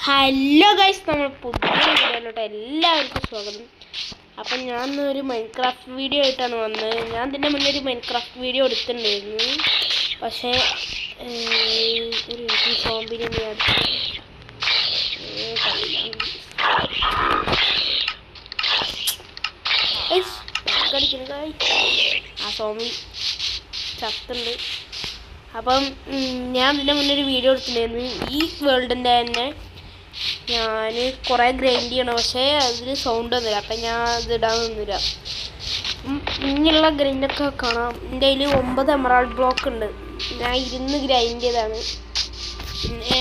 Hello guys, നമ്മൾ പുതിയ വീഡിയോയിലോട്ട് എല്ലാവർക്കും സ്വാഗതം. അപ്പം ഞാൻ ഒരു മൈൻക്രാഫ്റ്റ് വീഡിയോ ആയിട്ടാണ് വന്നത്. ഞാൻ ഇതിൻ്റെ മുന്നേ ഒരു മൈൻക്രാഫ്റ്റ് വീഡിയോ എടുത്തിട്ടുണ്ടായിരുന്നു. പക്ഷേ ഒരു സോംബിനെ ആ സോംബി ചത്തുണ്ട്. അപ്പം ഞാൻ ഇതിൻ്റെ മുന്നേ ഒരു വീഡിയോ എടുത്തിട്ടുണ്ടായിരുന്നു. ഈ വേൾഡിൻ്റെ തന്നെ ഞാൻ കുറേ ഗ്രൈൻഡ് ചെയ്യണം, പക്ഷേ അതിൽ സൗണ്ട് ഒന്നുമില്ല. അപ്പം ഞാൻ അത് ഇടാൻ നിന്നില്ല. ഇങ്ങനെയുള്ള ഗ്രൈൻഡൊക്കെ കാണാം. എൻ്റെ കയ്യിൽ 9 എമറാൾഡ് ബ്ലോക്ക് ഉണ്ട്. ഞാൻ ഇരുന്ന് ഗ്രൈൻഡ് ചെയ്താണ്. പിന്നെ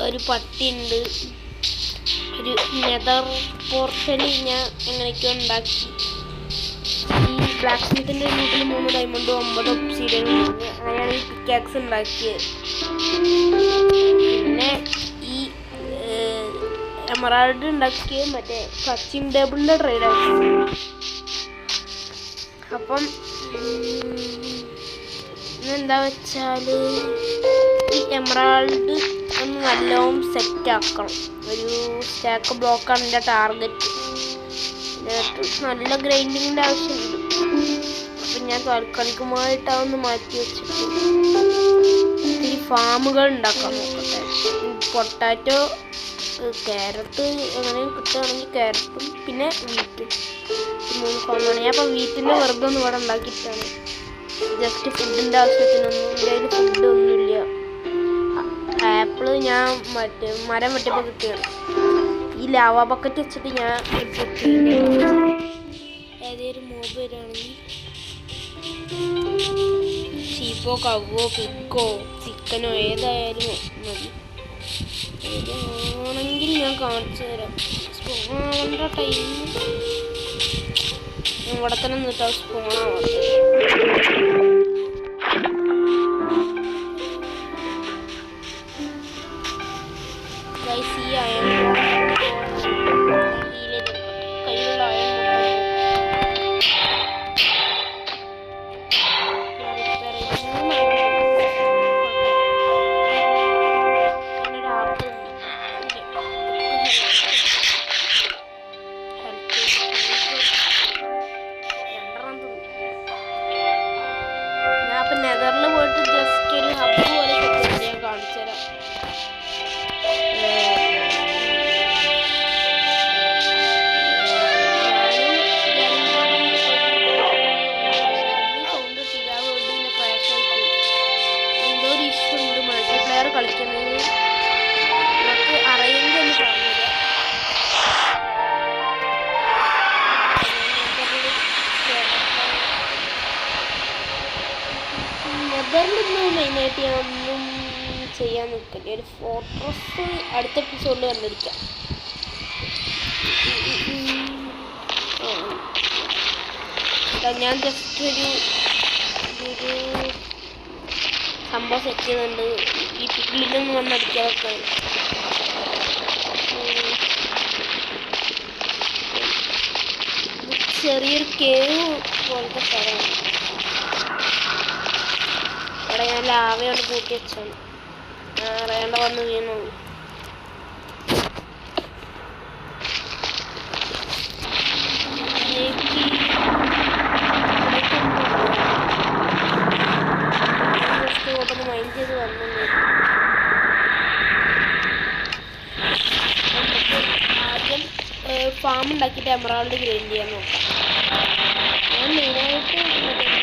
ഒരു പട്ടിയുണ്ട്. ഒരു നെതർ പോർട്ടൽ ഞാൻ എങ്ങനെയൊക്കെയോ ഉണ്ടാക്കി. ഈ ബ്ലാക്ക് സ്മിത്തിൻ്റെ വീട്ടിൽ 3 ഡയമണ്ട് 9 ഒബ്സിഡിയൻ ഉണ്ട്. അങ്ങനെയാണ് ഈ പിക്കാക്സ് ഉണ്ടാക്കിയത്. പിന്നെ ഈ എമറാൾഡ് ഉണ്ടാക്കിയ മറ്റേ ക്ലച്ചിങ് ടേബിളിൻ്റെ ട്രേഡാണ്. അപ്പം എന്താ വെച്ചാൽ ഈ എമറാൾഡ് ഒന്ന് നല്ലോണം സെറ്റ് ആക്കണം. ഒരു സ്റ്റാക്ക് ബ്ലോക്കാണ് എൻ്റെ ടാർഗറ്റ്. നല്ല ഗ്രൈൻഡിങ്ങിൻ്റെ ആവശ്യമുണ്ട്. അപ്പം ഞാൻ താൽക്കാലികമായിട്ട് അതൊന്ന് മാറ്റി വെച്ചിട്ട് ഈ ഫാമുകൾ ഉണ്ടാക്കാൻ നോക്കട്ടെ. പൊട്ടാറ്റോ, ക്യാരറ്റ് എങ്ങനെ കിട്ടുകയാണെങ്കിൽ ക്യാരറ്റും പിന്നെ വീറ്റും 3 ഫാമാണ്. ഞാൻ അപ്പം വീറ്റിൻ്റെ വെറുതെ ഒന്നും ഇവിടെ ഉണ്ടാക്കിയിട്ടാണ്. ജസ്റ്റ് ഫുഡിൻ്റെ ആവശ്യത്തിനൊന്നും എൻ്റെ കയ്യിൽ ഫുഡൊന്നുമില്ല. ആപ്പിള് ഞാൻ മരം വെട്ടിയപ്പോൾ കിട്ടിയാണ്. ഈ ലാവ ബക്കറ്റ് വെച്ചിട്ട് ഞാൻ ഏതൊരു മോബ് വരികയാണെങ്കിൽ ഷീപ്പോ കവോ പിക്കോ ചിക്കനോ ഏതായാലും മതി. ആണെങ്കിൽ ഞാൻ കാണിച്ചു തരാം. സ്പോണാവേണ്ട ടൈം ഇവിടെ തന്നെ നിന്നിട്ടാവും സ്പോണാവാത്ത. ഈ അയൺ കയ്യിലുള്ള അയൺ നെതറിൽ പോയിട്ട് ജസ്റ്റ് ഒരു ഹബ്ബ് പോലെ ഞാൻ കാണിച്ചു തരാം. എന്തോ ഒരു ഇഷ്യൂ ഉണ്ട് മൾട്ടിപ്ലെയർ കളിക്കുന്നതിന്. നമുക്ക് അറിയുന്നത് ഒന്ന് പറഞ്ഞില്ല. നെതറിലൊന്നും മെയിനായിട്ട് ഞാൻ ഒന്നും ചെയ്യാൻ നിൽക്കില്ല. ഒരു ഫോർട്രസ് അടുത്ത എപ്പിസോഡിൽ കണ്ടിരിക്കാം. ഞാൻ ജസ്റ്റ് ഒരു സംഭവം സെറ്റ് ചെയ്യുന്നുണ്ട്. ഈ പിക്കിലൊന്നും വന്നടിക്കാതൊക്കെ ചെറിയൊരു കേവ് പോലത്തെ സ്ഥലമാണ്. അവിടെ ഞാൻ ലാവയോട് കൂട്ടി വെച്ചാണ്. അറിയാണ്ട് വന്ന് വീണു. ജസ്റ്റ് മൈൻഡ് ചെയ്ത് വന്നു. ആദ്യം ഫാം ഉണ്ടാക്കിയിട്ട് എമറാൾഡ് ഗ്രൈൻഡ് ചെയ്യാൻ നോക്കാം. ഞാൻ മെയിനായിട്ട്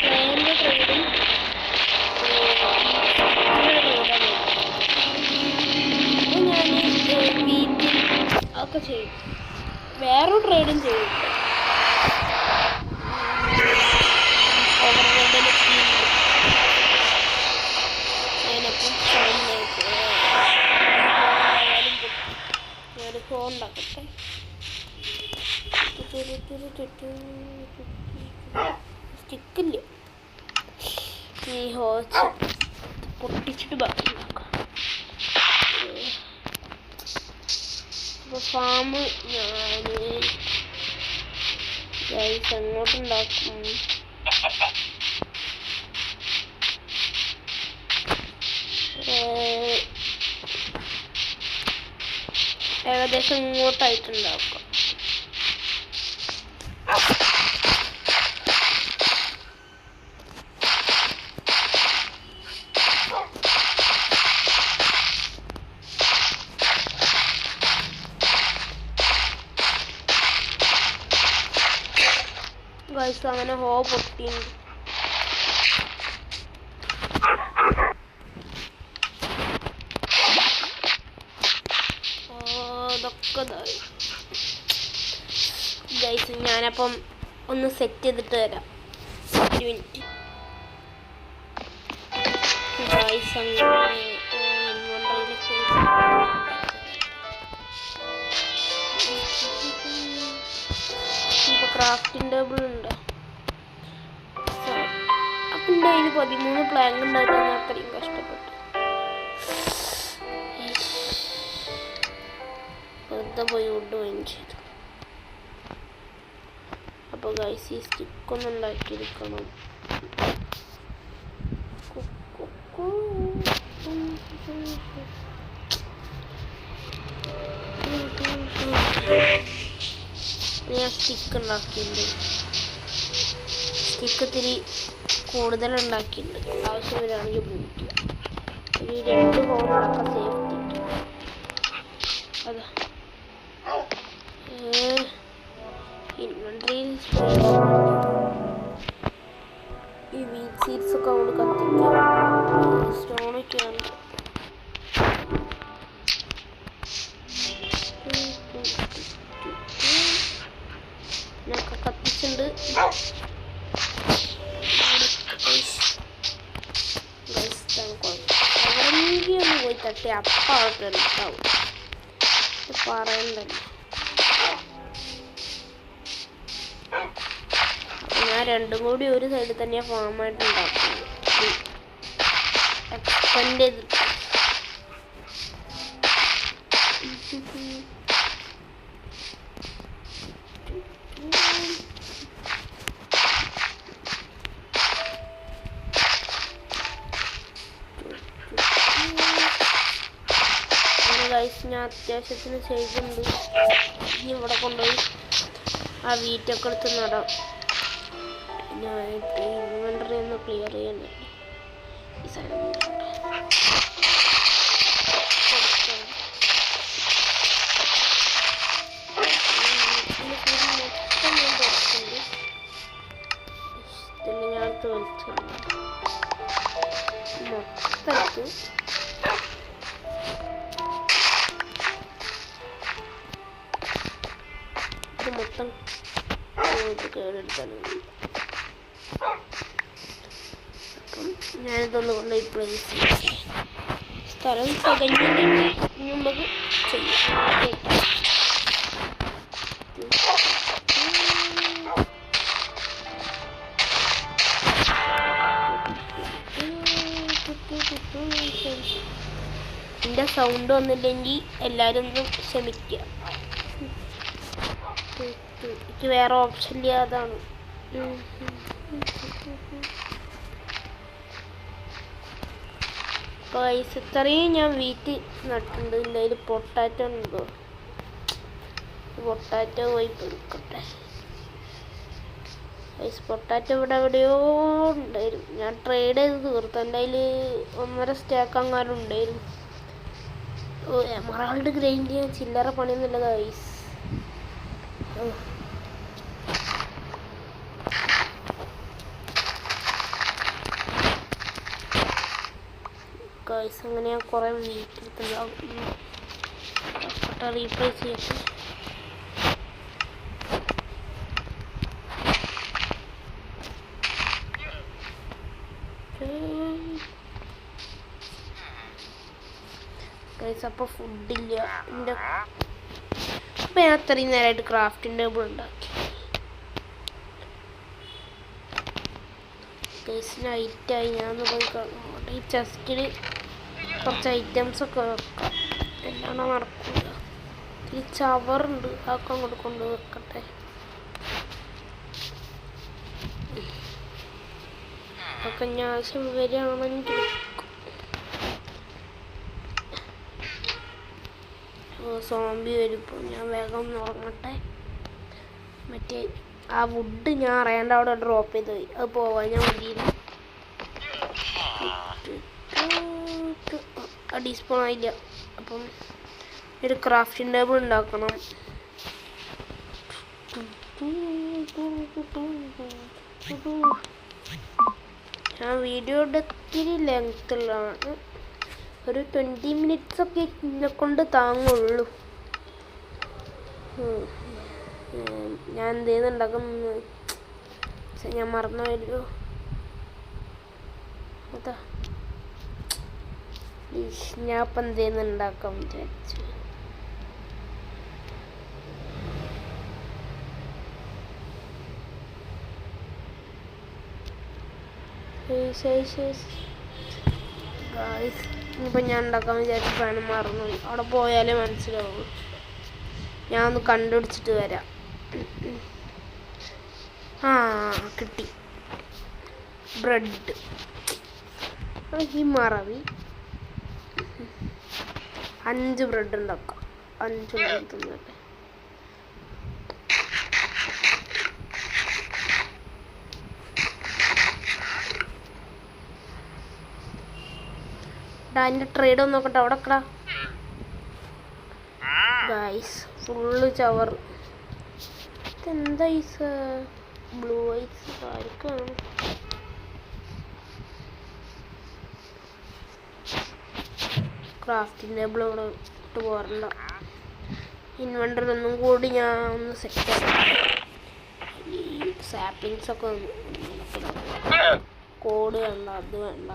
ക്ലൈൻ്റെ ട്രേഡും ഒക്കെ ചെയ്യും. വേറൊരു ട്രേഡും ചെയ്യും. ഞാനപ്പം ഞാനൊരു ഫോൺ ഉണ്ടാക്കട്ടെ. സ്റ്റിക്കില്ല. ഈ ഹോച്ച് പൊട്ടിച്ചിട്ട് ബാക്കി ഉണ്ടാക്കാം. അപ്പോൾ ഫാം ഞാൻ എങ്ങോട്ടുണ്ടാക്കും? ഏകദേശം ഇങ്ങോട്ടായിട്ടുണ്ടാക്കാം. ഗൈസ് അങ്ങനെ ഹോ പൊട്ടിയുണ്ട്. ഇതൊക്കെ ഗൈസ് ഞാനപ്പം ഒന്ന് സെറ്റ് ചെയ്തിട്ട് തരാം. ഒരു മിനിറ്റ് ഗൈസ്. അങ്ങനെ ഇപ്പോൾ ക്രാഫ്റ്റിംഗ് ടേബിൾ ഉണ്ട്. അപ്പം എൻ്റെ അതിന് 13 പ്ലാങ്ക് ഉണ്ടായിട്ട് ഞാൻ അത്രയും കഷ്ടപ്പെട്ടു. വെറുതെ പോയി വുഡ് വൈൻ ചെയ്തു. അപ്പോൾ ഗൈസ് ഈ സ്റ്റിക്കൊന്നും ഉണ്ടാക്കിയെടുക്കണം. ഞാൻ സ്റ്റിക്ക് ഉണ്ടാക്കിയിട്ടുണ്ട്. സ്റ്റിക്ക് ഇത്തിരി കൂടുതൽ ഉണ്ടാക്കിയിട്ടുണ്ട്. ആവശ്യം വരികയാണെങ്കിൽ ഉപയോഗിക്കുക. ഒരു 2 ഹോൾ ഉണ്ടാക്കാൻ സേഫ്റ്റി. അതാ ഇൻവെന്ററിയിൽ ഈ വീറ്റ് സീഡ്സ് ഒക്കെ നമ്മൾ കത്തിക്കുക. സ്റ്റോണൊക്കെയാണ്. ഞാനൊക്കെ കത്തിച്ചിട്ടുണ്ട്. എവിടെയെങ്കിലും പോയി തട്ടി അപ്പം ആൾക്ക് ഉണ്ടാവും. പറയണ്ടല്ലോ. ഞാൻ രണ്ടും കൂടി ഒരു സൈഡിൽ തന്നെ ഫാമായിട്ട് ഉണ്ടാക്കുന്നത്. എക്സ്പെൻഡ് ചെയ്തിട്ട് ഞാൻ അത്യാവശ്യത്തിന് ചെയ്തിട്ടുണ്ട്. ഇനി ഇവിടെ കൊണ്ടുപോയി ആ വീറ്റൊക്കെ എടുത്ത് നടാം. ഞാനായിട്ട് ഇൻവെന്ററി ഒന്ന് ക്ലിയർ ചെയ്യുന്നുണ്ട്. ഈ സാധനം ഞാൻ വലിച്ചിട്ടുണ്ട്. മൊത്തത്ത് മൊത്തം കേടെടുക്കാനുണ്ട്. അപ്പം ഞാനിതൊന്ന് കൊണ്ടുപോയി പ്ലേസ് ചെയ്യാം. സ്ഥലം തികഞ്ഞില്ലെങ്കിൽ നമുക്ക് ചെയ്യാം. എൻ്റെ സൗണ്ട് വന്നില്ലെങ്കിൽ എല്ലാവരും ഒന്ന് ക്ഷമിക്കുക. എനിക്ക് വേറെ ഓപ്ഷൻ ഇല്ല. അതാണ് ഗൈസ് ഇത്രയും ഞാൻ വീറ്റ് നട്ടിട്ടുണ്ട്. എൻ്റെ കയ്യിൽ പൊട്ടാറ്റോ ഉണ്ടോ? പൊട്ടാറ്റോ പോയി എടുക്കട്ടെ. ഗൈസ് പൊട്ടാറ്റോ ഇവിടെ എവിടെയോ ഉണ്ടായിരുന്നു. ഞാൻ ട്രേഡ് ചെയ്ത് തീർത്തു. എൻ്റെ കയ്യിൽ 1.5 സ്റ്റാക്ക് അങ്ങാനും ഉണ്ടായിരുന്നു. എമറാൾഡ് ഗ്രൈൻഡ് ചെയ്യാൻ ചില്ലറ പണിയൊന്നുമില്ല ഗൈസ്. ഗൈസ് അങ്ങനെ ഞാൻ കുറേ വീട്ടിലെടുത്തുണ്ടാവും. റീപ്ലേസ് ചെയ്യട്ടെ. ഗൈസ് അപ്പോൾ ഫുഡില്ല എൻ്റെ. അപ്പം ഞാൻ അത്രയും നേരമായിട്ട് ക്രാഫ്റ്റിംഗ് ടേബിൾ ഉണ്ടാക്കി. ഗൈസ് നൈറ്റായി. ഞാനൊന്ന് പോയി കാണും. ഈ ചെസ്റ്റിൽ കുറച്ച് ഐറ്റംസൊക്കെ വെക്കാം. എല്ലാം നടക്കില്ല. ഈ ചവറുണ്ട്, അതൊക്കെ അങ്ങോട്ട് കൊണ്ട് വെക്കട്ടെ. അതൊക്കെ ഞാൻ ആവശ്യം വരികയാണെങ്കിൽ സോംബി വരും. ഇപ്പോൾ ഞാൻ വേഗം ഒന്ന് ഉറങ്ങട്ടെ. മറ്റേ ആ വുഡ് ഞാൻ അറിയാണ്ട് അവിടെ ഡ്രോപ്പ് ചെയ്ത് പോയി. അത് പോവാൻ ഞാൻ മതിയില്ല. ഡിസ്പോൺ ആയില്ല. അപ്പം ഒരു ക്രാഫ്റ്റിംഗ് ടേബിൾ ഉണ്ടാക്കണം. ഞാൻ വീഡിയോയുടെ ഒത്തിരി ലെങ്ത്തുള്ളതാണ്. ഒരു 20 minutes ഒക്കെ ഇതിനെ കൊണ്ട് താങ്ങുള്ളൂ. ഞാൻ എന്തേന്ന് ഉണ്ടാക്കുന്നു ഞാൻ മറന്നുപോയല്ലോ. അതാ ഞാൻ ഇപ്പം എന്തേന്ന് ഉണ്ടാക്കാൻ വിചാരിച്ചു. ഇനിയിപ്പോൾ ഞാൻ ഉണ്ടാക്കാൻ വിചാരിച്ചപ്പോഴാണ് മറന്നുപോയി. അവിടെ പോയാലേ മനസ്സിലാവുള്ളൂ. ഞാൻ ഒന്ന് കണ്ടുപിടിച്ചിട്ട് വരാം. കിട്ടി ബ്രെഡ്. ഈ മറവി 5 ബ്രെഡ് ഉണ്ടാക്കാം. 5 ബ്രെഡ് തിന്നട്ടെ. അതിൻ്റെ ട്രേഡ് ഒന്ന് നോക്കട്ടെ. അവിടെ കടാ ഗൈസ് ഫുള്ള് ചവർ. ഇതെന്താ ഐസ്? ബ്ലൂ ഐസ് ആർക്കാണ്? ക്രാഫ്റ്റിംഗ് ടേബിൾ ഇവിടെ ഇട്ട് പോരണ്ട. ഇൻവെൻ്ററി ഒന്നും കൂടി ഞാൻ ഒന്ന് സെറ്റ് ആക്കാം. ഈ സാപ്ലിങ്സ് ഒക്കെ കോഡ് വേണ്ട, അത് വേണ്ട,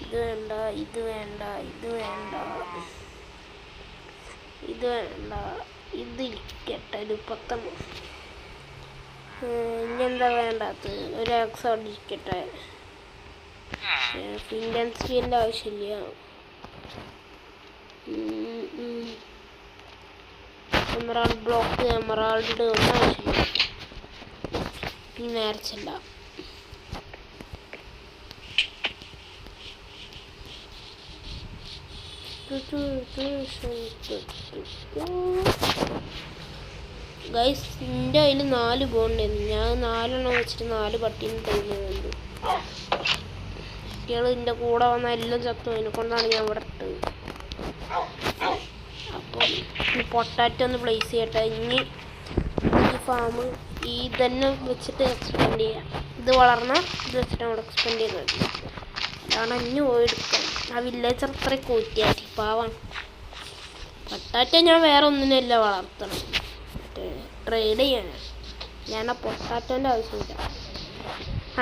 ഇത് വേണ്ട, ഇത് വേണ്ട, ഇത് വേണ്ട, ഇത് വേണ്ട, ഇതിരിക്കട്ടെ. ഒരു 10. ഇനിയെന്താ വേണ്ടത്? ഒരു ആക്സ് അവിടെ ഇരിക്കട്ടെ. ഫിൻഡൻസ്റ്റിൻ്റെ ആവശ്യമില്ല. എമറാൾഡ് ബ്ലോക്ക്, എമറാൾഡ് ഒന്നും ആവശ്യമില്ല. ഈ നേർച്ചല്ല. ഗൈസ് എൻ്റെ കയ്യിൽ 4 ബോണ്ടായിരുന്നു. ഞാൻ 4 വെച്ചിട്ട് 4 പട്ടീനെ തരുന്നുണ്ട്. കുട്ടികൾ എൻ്റെ കൂടെ വന്ന എല്ലാം ചത്തു. അതിനെ കൊണ്ടാണ് ഞാൻ ഇവിടെ ഇട്ടത്. അപ്പം ഈ പൊട്ടാറ്റോ ഒന്ന് പ്ലേസ് ചെയ്യട്ടെ. ഇനി ഈ ഫാം ഈ തന്നെ വെച്ചിട്ട് എക്സ്പെൻഡ് ചെയ്യാം. ഇത് വളർന്നാൽ ഇത് വെച്ചിട്ട് അവിടെ എക്സ്പെൻഡ് ചെയ്യുന്നത്. അതാണ് ഇനി പോയെടുക്കാൻ. ആ വില്ലേജർ അത്ര കൂറ്റിയാറ്റി പാവാണ്. പൊട്ടാറ്റോ ഞാൻ വേറെ ഒന്നിനല്ല വളർത്തണം, ട്രേഡ് ചെയ്യാനാണ്. ഞാൻ ആ പൊട്ടാറ്റോൻ്റെ ആവശ്യമില്ല.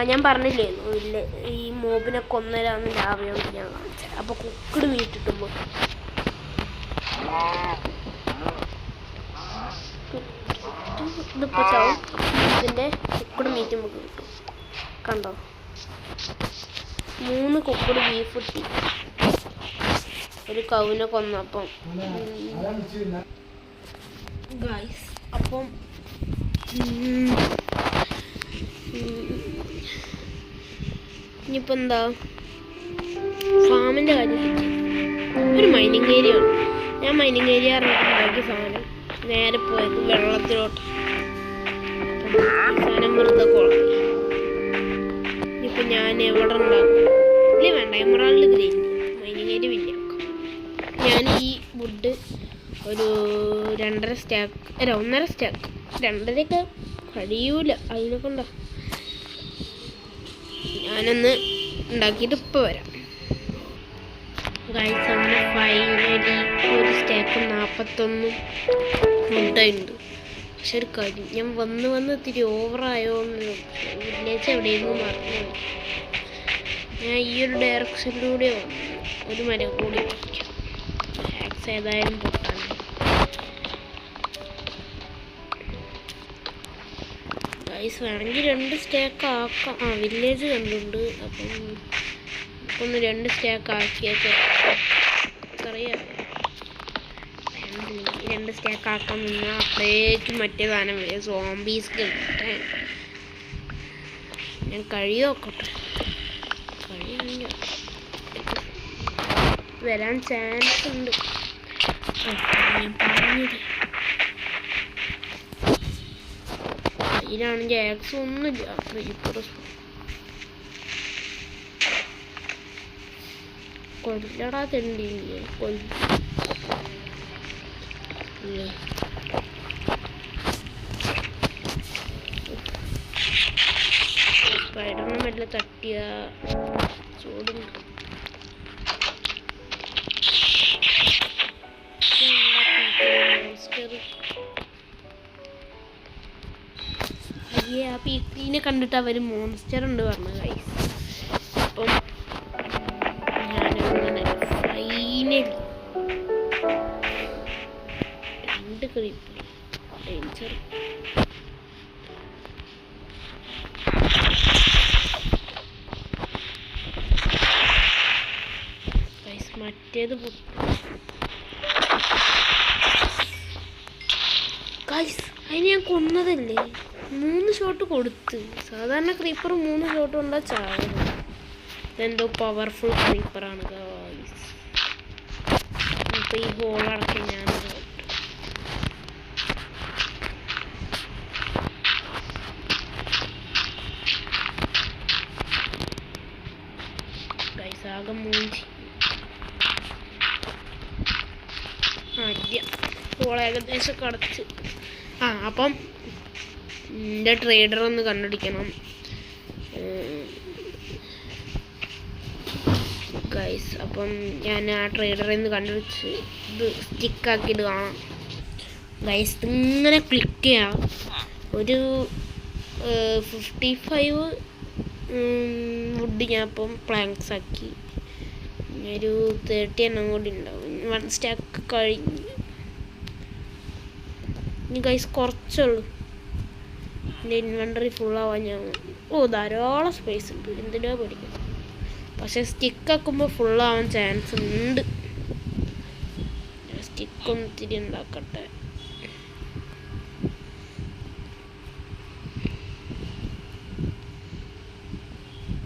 ഞാൻ പറഞ്ഞില്ലായിരുന്നു ഇല്ല ഈ മോബിനെ കൊന്നരാന്ന് ലാഭമെന്ന് ഞാൻ കാണിച്ചത്. അപ്പോൾ കുക്കഡ് മീറ്റ് കിട്ടുമ്പോൾ ഇതിപ്പോൾ ചാവും. ഇതിൻ്റെ കുക്കഡ് മീറ്റ് നമുക്ക് കിട്ടും. കണ്ടോ, 3 കുക്കഡ് ബീഫ് കിട്ടി. ഒരു കൗവിനെ കൊന്നപ്പം ഗൈസ്. അപ്പം ഇനിയിപ്പോൾ എന്താ ഫാമിൻ്റെ കാര്യം. ഒരു മൈനിങ് ഏരിയ ആണ്. ഞാൻ മൈനിങ് ഏരിയ ഉണ്ടാക്കിയ സാധനം നേരെ പോയത് വെള്ളത്തിലോട്ട്. സാധനം വെറുതെ കുളമായി. ഇനിയിപ്പോൾ ഞാൻ എവിടെ ഉണ്ടാക്കും? ഇല്ല വേണ്ട, എമറാൾഡ് ഗ്രീൻ മൈനിങ് ഏരിയ വില്ലാക്കാം. ഞാൻ ഈ വുഡ് ഒരു 2.5 സ്റ്റാക്ക്, 1.5 സ്റ്റാക്ക്, 2.5 കഴിയൂല. അതിനെ കൊണ്ടാ ഞാനൊന്ന് ഉണ്ടാക്കിയിട്ട് ഇപ്പോൾ വരാം. ഗൈസ് അങ്ങനെ ഫൈനലി ഒരു സ്റ്റാക്ക് 41 വുഡുണ്ട്. പക്ഷെ ഒരു കാര്യം, ഞാൻ വന്ന് ഇത്തിരി ഓവറായോന്ന് വില്ലേജ് എവിടെയെങ്കിലും മറന്നു. ഞാൻ ഈ ഒരു ഡയറക്ഷനിലൂടെ വന്നു. ഒരു മരം കൂടി വയ്ക്കാം. ഹാക്സ് ഏതായാലും പൊട്ടാണ്. ഗൈസ് വേണമെങ്കിൽ 2 സ്റ്റാക്ക് ആക്കാം. വില്ലേജ് കണ്ടുണ്ട്. അപ്പം ഒന്ന് 2 സ്റ്റാക്ക് ആക്കിയൊക്കെ അറിയാം. 2 സ്റ്റാക്ക് ആക്കാൻ നിന്നാൽ അപ്പോഴേക്കും മറ്റേ സാധനം വരും. സോംബീസ് കിട്ടെ ഞാൻ കഴിയോക്കട്ടെ. കഴിയില്ല, വരാൻ ചാൻസ് ഉണ്ട്. ഞാൻ പറഞ്ഞില്ല, ഇതിലാണെങ്കിൽ ആക്സ് ഒന്നുമില്ല. ക്രീപ്പർ കൊല്ലടാ തെണ്ടി കൊല്ലേ. സ്പൈഡറിനെ മെല്ലെ തട്ടിയ ചൂടും അയ്യേ. ആ പീക്കിനെ കണ്ടിട്ട് അവർ മോൺസ്റ്റർ ഉണ്ട് പറഞ്ഞു ഗൈസ്. അപ്പം ഞാനങ്ങനെ ഫൈനലി 2 ക്രീപ്പർ ഡേഞ്ചർ. മറ്റേത് ഗൈസ് അതിന് ഞാൻ കൊന്നതല്ലേ, 3 ഷോട്ട് കൊടുത്ത്. സാധാരണ ക്രീപ്പർ 3 ഷോട്ട് കൊണ്ടാ ചാവുന്നത്. ഇതെന്തോ പവർഫുൾ ക്രീപ്പറാണ് ഗൈസ്. ഇപ്പൊ ഈ ഹോൾ അടക്കം ഞാൻ ഗൈസ് ആകെ മൂഞ്ചി. ഹോൾ ഏകദേശം കടച്ച്. അപ്പം എൻ്റെ ട്രേഡർ ഒന്ന് കണ്ടുപിടിക്കണം ഗൈസ്. അപ്പം ഞാൻ ആ ട്രേഡറിൽ നിന്ന് കണ്ടുപിടിച്ച് ഇത് സ്റ്റിക്കാക്കിയിട്ട് കാണാം ഗൈസ്. ഇങ്ങനെ ക്ലിക്ക് ചെയ്യാം. ഒരു 55 വുഡ് ഞാൻ അപ്പം പ്ലാങ്ക്സ് ആക്കി. ഒരു 30 എണ്ണം കൂടി ഉണ്ടാവും. 1 സ്റ്റാക്ക് കഴിഞ്ഞ്. ഇനി ഗൈസ് കുറച്ചുള്ളൂ എൻ്റെ ഇൻവെൻ്ററി ഫുള്ളാവാൻ. ഞാൻ ധാരാളം സ്പേസ് ഉണ്ട്, എന്തിനാ പഠിക്കണം. പക്ഷെ സ്റ്റിക്കാക്കുമ്പോൾ ഫുള്ളാവാൻ ചാൻസ് ഉണ്ട്. സ്റ്റിക്കൊന്ന് ഇത്തിരി ഉണ്ടാക്കട്ടെ.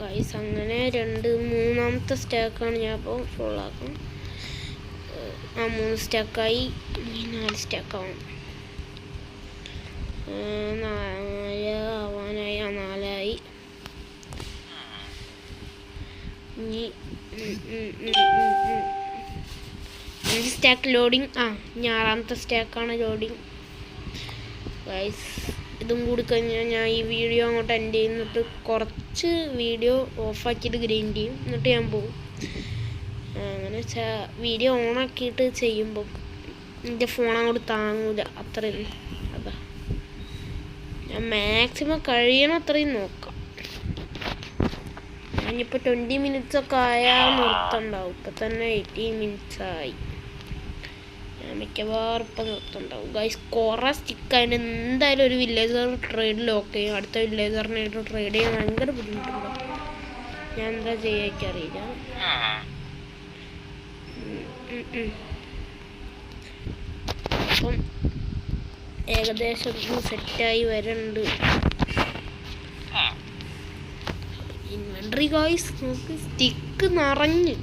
ഗൈസ് അങ്ങനെ 3-മൂന്നാമത്തെ സ്റ്റാക്കാണ് ഞാൻ അപ്പോൾ ഫുള്ളാക്കും. 3 സ്റ്റാക്കായി. 4 സ്റ്റാക്കാവും. 4 ആവാനായി. 4ആയി. ഇനി 5 സ്റ്റാക്ക് ലോഡിങ്. ഇനി 6ാമത്തെ സ്റ്റാക്കാണ് ലോഡിങ് ഗൈസ്. ഇതും കൂടി കഴിഞ്ഞാൽ ഞാൻ ഈ വീഡിയോ അങ്ങോട്ട് എൻഡ് ചെയ്യും. എന്നിട്ട് കുറച്ച് വീഡിയോ ഓഫാക്കിയിട്ട് ഗ്രൈൻഡ് ചെയ്യും. എന്നിട്ട് ഞാൻ പോകും. അങ്ങനെ വീഡിയോ ഓണാക്കിയിട്ട് ചെയ്യുമ്പം എൻ്റെ ഫോൺ അങ്ങോട്ട് താങ്ങൂല. അത്രയും അതാ ഞാൻ മാക്സിമം കഴിയണം അത്രയും നോക്കാം. ഞാനിപ്പോൾ 20 മിനിറ്റ്സൊക്കെ ആയാൽ നിർത്തുണ്ടാവും. ഇപ്പം തന്നെ 18 മിനിറ്റ്സ് ആയി. ഞാൻ മിക്കവാറും ഇപ്പം നിർത്തുണ്ടാവും ഗൈസ്. കുറേ സ്റ്റിക്കായിട്ട് എന്തായാലും ഒരു വില്ലേജർ ട്രേഡ് ലോക്ക് ചെയ്യും. അടുത്ത വില്ലേജറിനായിട്ട് ട്രേഡ് ചെയ്യാൻ ഭയങ്കര ബുദ്ധിമുട്ടുണ്ടാവും. ഞാൻ എന്താ ചെയ്യാറിയില്ല. അപ്പം ഏകദേശം സെറ്റായി വരുന്നുണ്ട് ഇൻവെന്ററി ഗൈസ്. നമുക്ക് സ്റ്റിക്ക് നിറഞ്ഞ്.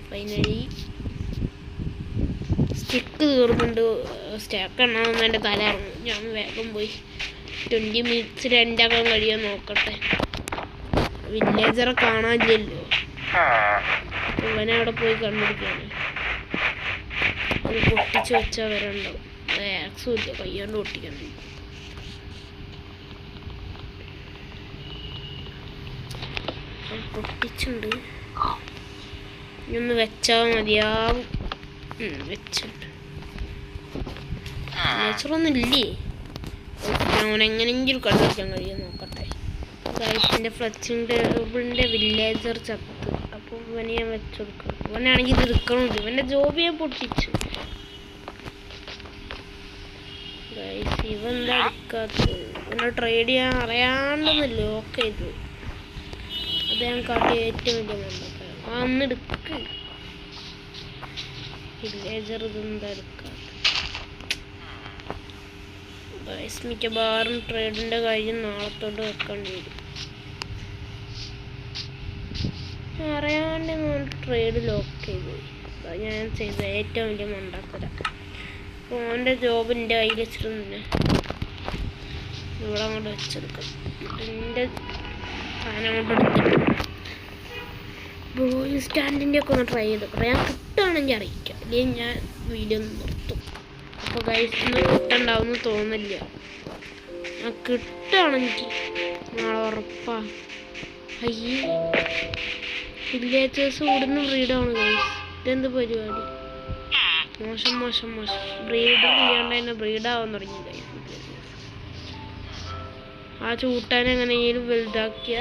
ഫൈനലി സ്റ്റിക്ക് തീർന്നുണ്ട്. സ്റ്റാക്ക് എണ്ണാന്ന് എൻ്റെ തല ഇറങ്ങും. ഞാൻ വേഗം പോയി 20 മിനിറ്റ്സ് രണ്ടാക്കാൻ കഴിയാൻ നോക്കട്ടെ. വില്ലേജറെ കാണാനില്ലല്ലോ. ഇവനെ അവിടെ പോയി കണ്ടുപിടിക്കാണ്. അത് പൊട്ടിച്ച് വെച്ചാൽ വരണ്ടാവും. ആക്സും ഇല്ല, കയ്യാണ്ട് പൊട്ടിക്കണം. പൊട്ടിച്ചുണ്ട്. ഇനി ഒന്ന് വെച്ചാൽ മതിയാവും. വെച്ചിട്ട് നേച്ചറൊന്നും ഇല്ലേ. അവനെങ്ങനെങ്കിലും കണ്ടുപിടിക്കാൻ കഴിയാൻ നോക്കട്ടെ. ഗൈസിൻ്റെ ഫ്ലച്ചിങ് ടേബിളിൻ്റെ വില്ലേജർ ചത്ത്. അപ്പോൾ ഇവനെ ഞാൻ വെച്ചുകൊടുക്കണം. ഇവനാണെങ്കിൽ ഇത് എടുക്കണമില്ല. ഇവൻ്റെ ജോബ് ഞാൻ പൊട്ടിച്ചു ഗൈസ്. ഇവെന്താ എടുക്കാത്തത്? ഇവനെ ട്രേഡ് ചെയ്യാൻ അറിയാണ്ടെന്ന് ലോക്ക് ചെയ്തു. അത് ഞാൻ കാട്ടിയ ഏറ്റവും വലിയ മണ്ടത്തരം. അന്ന് എടുക്ക് വില്ലേജർ. ഇതെന്താ എടുക്കാത്ത ഗൈസ് മിക്കവാറും ട്രേഡിൻ്റെ കാര്യം നാളത്തോട്ട് വെക്കേണ്ടി വരും. അറിയാണ്ട് ട്രേഡ് ലോക്ക് ചെയ്തു പോയി. ഞാൻ ചെയ്ത ഏറ്റവും വലിയ മണ്ടത്തര. അപ്പോൾ അവൻ്റെ ജോബ് എൻ്റെ കയ്യിൽ വെച്ചിട്ടൊന്നുമില്ല, ഇവിടെ അങ്ങോട്ട് വെച്ചെടുക്കും. എൻ്റെ സാധനം അങ്ങോട്ട് എടുത്തിട്ട് ബോയിൽ സ്റ്റാൻഡിൻ്റെ ഒക്കെ ഒന്ന് ട്രൈ ചെയ്ത് പറയാൻ കിട്ടുകയാണെങ്കിൽ അറിയിക്കാം, അല്ലെങ്കിൽ ഞാൻ വീഡിയോ ഒന്ന് നിർത്തും. അപ്പോൾ ഗൈസ് ഒന്നും കിട്ടണ്ടാവുമെന്ന് തോന്നില്ല. കിട്ടുകയാണെങ്കിൽ നാളെ ഉറപ്പാ. അയ്യേ വില്ലേജേഴ്സ് ഇവിടുന്ന് ബ്രീഡാണ് ഗൈസ്. ഇതെന്ത് പരിപാടി? മോശം മോശം മോശം. ബ്രീഡ് ചെയ്യാണ്ട് തന്നെ ബ്രീഡാവാൻ തുടങ്ങി ഗൈസ്. ആ ചൂട്ടാൻ എങ്ങനെയെങ്കിലും വലുതാക്കിയ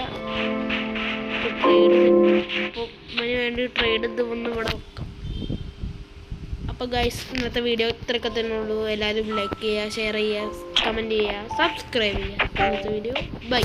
ട്രേഡ് അപ്പോൾ അതിന് വേണ്ടി ട്രേഡ് ഇത് ഒന്ന് ഇവിടെ വെക്കാം. അപ്പോൾ ഗൈസ് ഇന്നത്തെ വീഡിയോ ഇത്രയൊക്കെ തന്നെ ഉള്ളൂ. എല്ലാവരും ലൈക്ക് ചെയ്യുക, ഷെയർ ചെയ്യുക, കമൻറ്റ് ചെയ്യുക, സബ്സ്ക്രൈബ് ചെയ്യുക. ഇന്നത്തെ വീഡിയോ ബൈ.